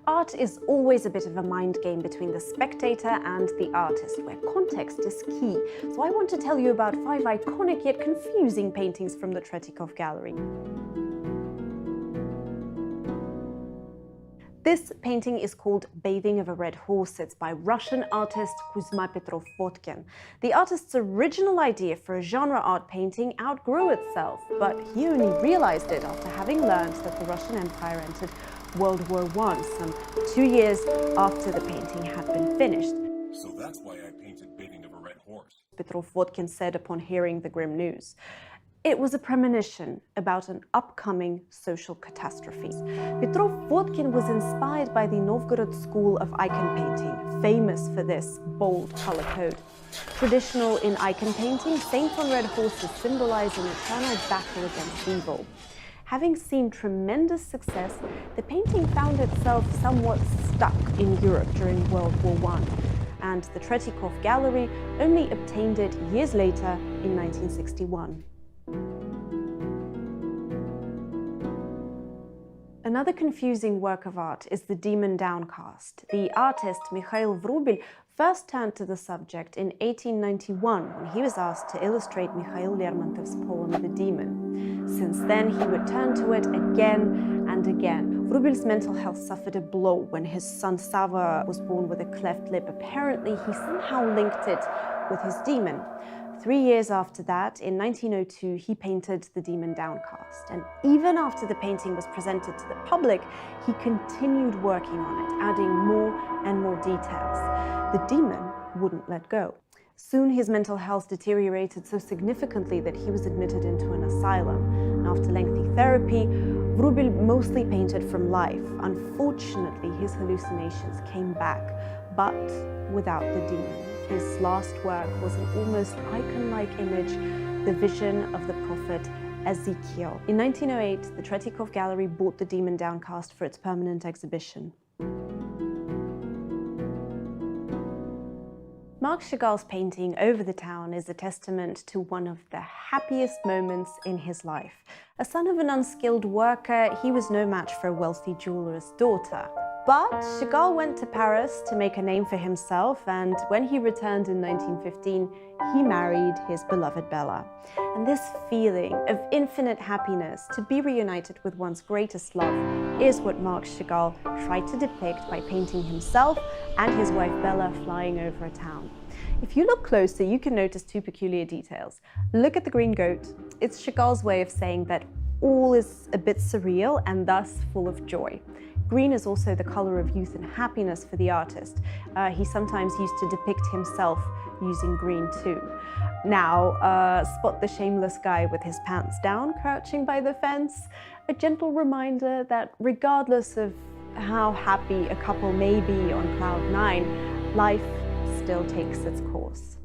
Art is always a bit of a mind game between the spectator and the artist, where context is key. So I want to tell you about 5 iconic yet confusing paintings from the Tretyakov Gallery. This painting is called Bathing of a Red Horse. It's by Russian artist Kuzma Petrov-Fotkin. The artist's original idea for a genre art painting outgrew itself, but he only realized it after having learned that the Russian Empire entered World War I, some 2 years after the painting had been finished. So that's why I painted Bathing of a Red Horse, Petrov-Fotkin said upon hearing the grim news. It was a premonition about an upcoming social catastrophe. Petrov-Fotkin was inspired by the Novgorod school of icon painting, famous for this bold color code. Traditional in icon painting, saints on red horses symbolize an eternal battle against evil. Having seen tremendous success, the painting found itself somewhat stuck in Europe during World War I, and the Tretyakov Gallery only obtained it years later in 1961. Another confusing work of art is the Demon Downcast. The artist Mikhail Vrubil first turned to the subject in 1891 when he was asked to illustrate Mikhail Lermontov's poem The Demon. Since then, he would turn to it again and again. Vrubil's mental health suffered a blow when his son Sava was born with a cleft lip. Apparently, he somehow linked it with his demon. 3 years after that, in 1902, he painted The Demon Downcast. And even after the painting was presented to the public, he continued working on it, adding more and more details. The demon wouldn't let go. Soon his mental health deteriorated so significantly that he was admitted into an asylum. And after lengthy therapy, Vrubil mostly painted from life. Unfortunately, his hallucinations came back, but without the demon. His last work was an almost icon-like image, the vision of the prophet Ezekiel. In 1908, the Tretyakov Gallery bought the Demon Downcast for its permanent exhibition. Marc Chagall's painting Over the Town is a testament to one of the happiest moments in his life. A son of an unskilled worker, he was no match for a wealthy jeweler's daughter. But Chagall went to Paris to make a name for himself, and when he returned in 1915, he married his beloved Bella. And this feeling of infinite happiness to be reunited with one's greatest love is what Marc Chagall tried to depict by painting himself and his wife Bella flying over a town. If you look closer, you can notice 2 peculiar details. Look at the green goat. It's Chagall's way of saying that all is a bit surreal and thus full of joy. Green is also the color of youth and happiness for the artist. He sometimes used to depict himself using green too. Now, spot the shameless guy with his pants down, crouching by the fence. A gentle reminder that regardless of how happy a couple may be on cloud 9, life still takes its course.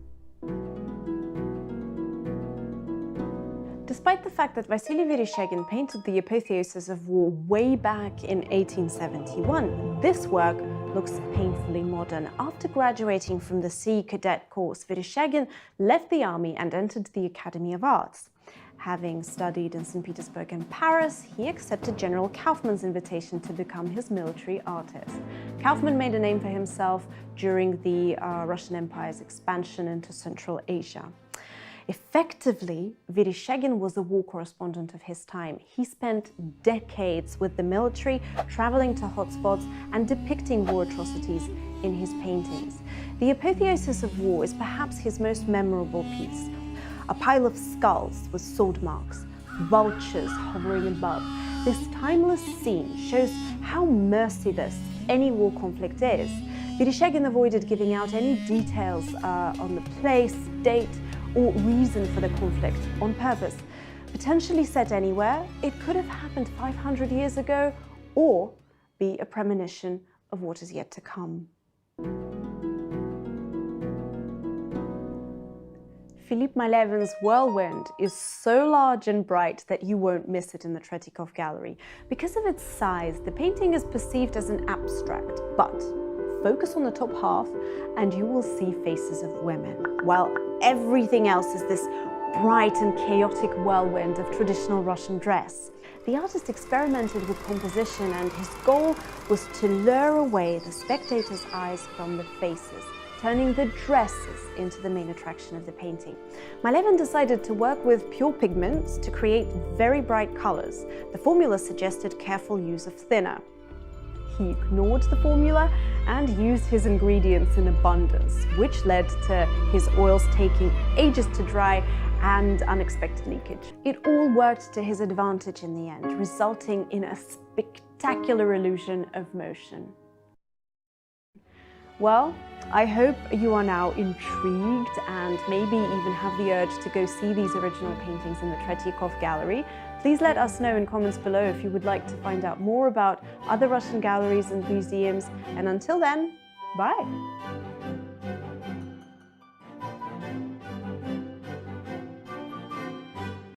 Despite the fact that Vasily Vereshchagin painted the apotheosis of war way back in 1871, this work looks painfully modern. After graduating from the Sea Cadet course, Vereshchagin left the army and entered the Academy of Arts. Having studied in St. Petersburg and Paris, he accepted General Kaufmann's invitation to become his military artist. Kaufmann made a name for himself during the Russian Empire's expansion into Central Asia. Effectively, Vereshchagin was a war correspondent of his time. He spent decades with the military, traveling to hotspots and depicting war atrocities in his paintings. The apotheosis of war is perhaps his most memorable piece. A pile of skulls with sword marks, vultures hovering above. This timeless scene shows how merciless any war conflict is. Vereshchagin avoided giving out any details on the place, date, or reason for the conflict on purpose. Potentially set anywhere, it could have happened 500 years ago, or be a premonition of what is yet to come. Philippe Malevin's Whirlwind is so large and bright that you won't miss it in the Tretyakov Gallery. Because of its size, the painting is perceived as an abstract, but focus on the top half and you will see faces of women, while everything else is this bright and chaotic whirlwind of traditional Russian dress. The artist experimented with composition, and his goal was to lure away the spectators' eyes from the faces, turning the dresses into the main attraction of the painting. Malevin decided to work with pure pigments to create very bright colors. The formula suggested careful use of thinner. He ignored the formula and used his ingredients in abundance, which led to his oils taking ages to dry and unexpected leakage. It all worked to his advantage in the end, resulting in a spectacular illusion of motion. Well, I hope you are now intrigued and maybe even have the urge to go see these original paintings in the Tretyakov Gallery. Please let us know in comments below if you would like to find out more about other Russian galleries and museums. And until then, bye!